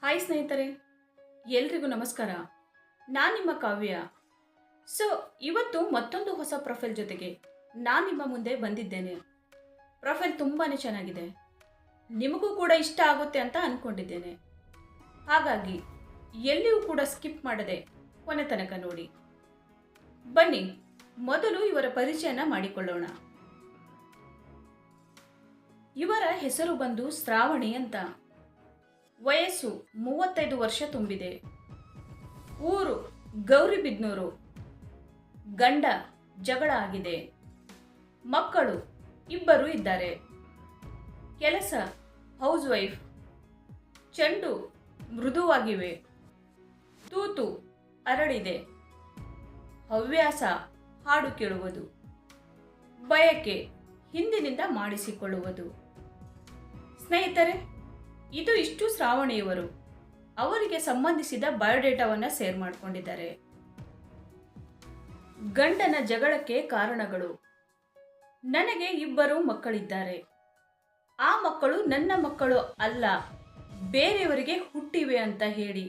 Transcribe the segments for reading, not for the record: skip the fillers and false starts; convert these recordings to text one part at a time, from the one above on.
Hi ಸ್ನೇಹಿತರೆ, ಎಲ್ರಿಗೂ ನಮಸ್ಕಾರ. ನಾನು ನಿಮ್ಮ ಕಾವ್ಯ. ಇವತ್ತು ಮತ್ತೊಂದು ಹೊಸ ಪ್ರೊಫೈಲ್ ಜೊತೆಗೆ ನಾನು ನಿಮ್ಮ ಮುಂದೆ ಬಂದಿದ್ದೇನೆ. ಪ್ರೊಫೈಲ್ ತುಂಬಾ ಚೆನ್ನಾಗಿದೆ, ನಿಮಗೂ ಕೂಡ ಇಷ್ಟ ಆಗುತ್ತೆ ಅಂತ ಅಂದ್ಕೊಂಡಿದ್ದೇನೆ. ಹಾಗಾಗಿ ಎಲ್ಲಿಯೂ ಕೂಡ ಸ್ಕಿಪ್ ಮಾಡದೆ ಕೊನೆ ತನಕ ನೋಡಿ. ಬನ್ನಿ ಮೊದಲು ಇವರ ಪರಿಚಯನ ಮಾಡಿಕೊಳ್ಳೋಣ. ಇವರ ಹೆಸರು ಬಂದು ಶ್ರಾವಣಿ ಅಂತ. ವಯಸ್ಸು 35 ವರ್ಷ ತುಂಬಿದೆ. ಊರು ಗೌರಿಬಿದನೂರು. ಗಂಡ ಜಗಳ ಆಗಿದೆ. ಮಕ್ಕಳು 2 ಇದ್ದಾರೆ. ಕೆಲಸ ಹೌಸ್ ವೈಫ್. ಚೆಂಡು ಮೃದುವಾಗಿವೆ. ತೂತು ಅರಳಿದೆ. ಹವ್ಯಾಸ ಹಾಡು ಕೇಳುವುದು. ಬಯಕೆ ಹಿಂದಿನಿಂದ ಮಾಡಿಸಿಕೊಳ್ಳುವುದು. ಸ್ನೇಹಿತರೆ, ಇದು ಇಷ್ಟು ಶ್ರಾವಣಿಯವರು ಅವರಿಗೆ ಸಂಬಂಧಿಸಿದ ಬಯೋಡೇಟಾವನ್ನು ಶೇರ್ ಮಾಡಿಕೊಂಡಿದ್ದಾರೆ. ಗಂಡನ ಜಗಳಕ್ಕೆ ಕಾರಣಗಳು. ನನಗೆ 2 ಮಕ್ಕಳಿದ್ದಾರೆ. ಆ ಮಕ್ಕಳು ನನ್ನ ಮಕ್ಕಳು ಅಲ್ಲ, ಬೇರೆಯವರಿಗೆ ಹುಟ್ಟಿವೆ ಅಂತ ಹೇಳಿ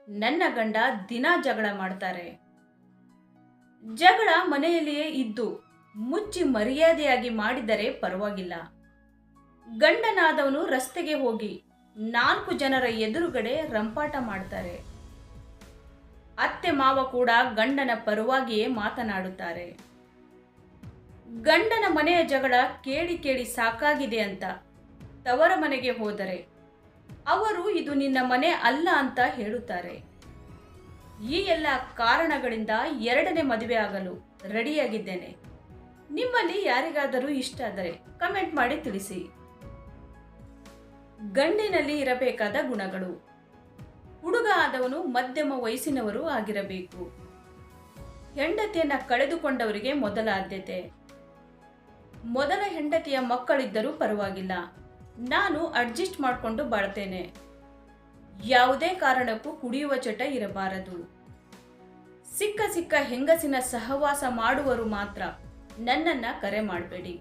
ನನ್ನ ಗಂಡ ದಿನಾ ಜಗಳ ಮಾಡ್ತಾರೆ. ಜಗಳ ಮನೆಯಲ್ಲಿಯೇ ಇದ್ದು ಮುಚ್ಚಿ ಮರ್ಯಾದೆಯಾಗಿ ಮಾಡಿದರೆ ಪರವಾಗಿಲ್ಲ. ಗಂಡನಾದವನು ರಸ್ತೆಗೆ ಹೋಗಿ 4 ಜನರ ಎದುರುಗಡೆ ರಂಪಾಟ ಮಾಡ್ತಾರೆ. ಅತ್ತೆ ಮಾವ ಕೂಡ ಗಂಡನ ಪರವಾಗಿಯೇ ಮಾತನಾಡುತ್ತಾರೆ. ಗಂಡನ ಮನೆಯ ಜಗಳ ಕೇಳಿ ಕೇಳಿ ಸಾಕಾಗಿದೆ ಅಂತ ತವರ ಮನೆಗೆ ಹೋದರೆ ಅವರು ಇದು ನಿನ್ನ ಮನೆ ಅಲ್ಲ ಅಂತ ಹೇಳುತ್ತಾರೆ. ಈ ಎಲ್ಲ ಕಾರಣಗಳಿಂದ 2ನೇ ಮದುವೆ ಆಗಲು ರೆಡಿಯಾಗಿದ್ದೇನೆ. ನಿಮ್ಮಲ್ಲಿ ಯಾರಿಗಾದರೂ ಇಷ್ಟ ಆದರೆ ಕಮೆಂಟ್ ಮಾಡಿ ತಿಳಿಸಿ. ಗಂಡಿನಲ್ಲಿ ಇರಬೇಕಾದ ಗುಣಗಳು. ಹುಡುಗ ಆದವನು ಮಧ್ಯಮ ವಯಸ್ಸಿನವರು ಆಗಿರಬೇಕು. ಹೆಂಡತಿಯನ್ನ ಕಳೆದುಕೊಂಡವರಿಗೆ ಮೊದಲ ಆದ್ಯತೆ. ಮೊದಲ ಹೆಂಡತಿಯ ಮಕ್ಕಳಿದ್ದರೂ ಪರವಾಗಿಲ್ಲ, ನಾನು ಅಡ್ಜಸ್ಟ್ ಮಾಡಿಕೊಂಡು ಬಾಳ್ತೇನೆ. ಯಾವುದೇ ಕಾರಣಕ್ಕೂ ಕುಡಿಯುವ ಚಟ ಇರಬಾರದು. ಸಿಕ್ಕ ಹೆಂಗಸಿನ ಸಹವಾಸ ಮಾಡುವರು ಮಾತ್ರ ನನ್ನನ್ನ ಕರೆ ಮಾಡಬೇಡಿ.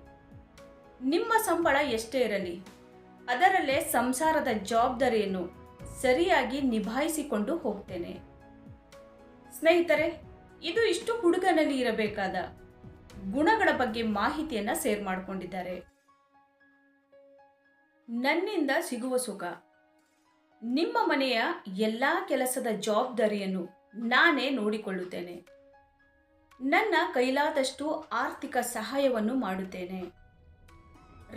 ನಿಮ್ಮ ಸಂಬಳ ಎಷ್ಟೇ ಇರಲಿ, ಅದರಲ್ಲೇ ಸಂಸಾರದ ಜವಾಬ್ದಾರಿಯನ್ನು ಸರಿಯಾಗಿ ನಿಭಾಯಿಸಿಕೊಂಡು ಹೋಗ್ತೇನೆ. ಸ್ನೇಹಿತರೆ, ಇದು ಇಷ್ಟು ಹುಡುಗನಲ್ಲಿ ಇರಬೇಕಾದ ಗುಣಗಳ ಬಗ್ಗೆ ಮಾಹಿತಿಯನ್ನ ಶೇರ್ ಮಾಡಿಕೊಂಡಿದ್ದಾರೆ. ನನ್ನಿಂದ ಸಿಗುವ ಸುಖ. ನಿಮ್ಮ ಮನೆಯ ಎಲ್ಲಾ ಕೆಲಸದ ಜವಾಬ್ದಾರಿಯನ್ನು ನಾನೇ ನೋಡಿಕೊಳ್ಳುತ್ತೇನೆ. ನನ್ನ ಕೈಲಾದಷ್ಟು ಆರ್ಥಿಕ ಸಹಾಯವನ್ನು ಮಾಡುತ್ತೇನೆ.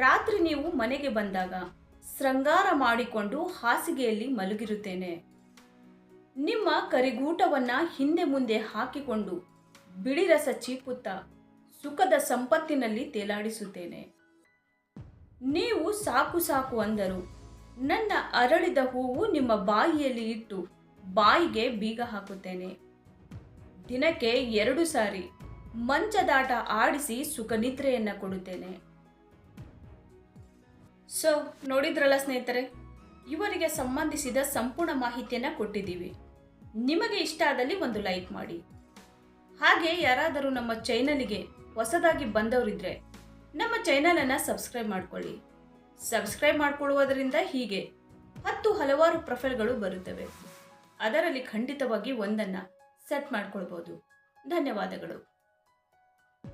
ರಾತ್ರಿ ನೀವು ಮನೆಗೆ ಬಂದಾಗ ಶೃಂಗಾರ ಮಾಡಿಕೊಂಡು ಹಾಸಿಗೆಯಲ್ಲಿ ಮಲಗಿರುತ್ತೇನೆ. ನಿಮ್ಮ ಕರಿಗೂಟವನ್ನ ಹಿಂದೆ ಮುಂದೆ ಹಾಕಿಕೊಂಡು ಬಿಳಿರಸ ಚೀಪುತ್ತಾ ಸುಖದ ಸಂಪತ್ತಿನಲ್ಲಿ ತೇಲಾಡಿಸುತ್ತೇನೆ. ನೀವು ಸಾಕು ಸಾಕು ಅಂದರು ನನ್ನ ಅರಳಿದ ಹೂವು ನಿಮ್ಮ ಬಾಯಿಯಲ್ಲಿ ಇಟ್ಟು ಬಾಯಿಗೆ ಬೀಗ ಹಾಕುತ್ತೇನೆ. ದಿನಕ್ಕೆ 2 ಸಾರಿ ಮಂಚದಾಟ ಆಡಿಸಿ ಸುಖ ನಿದ್ರೆಯನ್ನ ಕೊಡುತ್ತೇನೆ. ನೋಡಿದ್ರಲ್ಲ ಸ್ನೇಹಿತರೆ, ಇವರಿಗೆ ಸಂಬಂಧಿಸಿದ ಸಂಪೂರ್ಣ ಮಾಹಿತಿಯನ್ನ ಕೊಟ್ಟಿದ್ದೀವಿ. ನಿಮಗೆ ಇಷ್ಟ ಆದಲ್ಲಿ ಒಂದು ಲೈಕ್ ಮಾಡಿ. ಹಾಗೆ ಯಾರಾದರೂ ನಮ್ಮ ಚಾನೆಲ್ಗೆ ಹೊಸದಾಗಿ ಬಂದವರಿದ್ರೆ ನಮ್ಮ ಚಾನೆಲನ್ನು ಸಬ್ಸ್ಕ್ರೈಬ್ ಮಾಡ್ಕೊಳ್ಳಿ. ಸಬ್ಸ್ಕ್ರೈಬ್ ಮಾಡ್ಕೊಳ್ಳುವುದರಿಂದ ಹೀಗೆ ಹಲವಾರು ಪ್ರೊಫೈಲ್ಗಳು ಬರುತ್ತವೆ. ಅದರಲ್ಲಿ ಖಂಡಿತವಾಗಿ ಒಂದನ್ನು ಸೆಟ್ ಮಾಡ್ಕೊಳ್ಬೋದು. ಧನ್ಯವಾದಗಳು.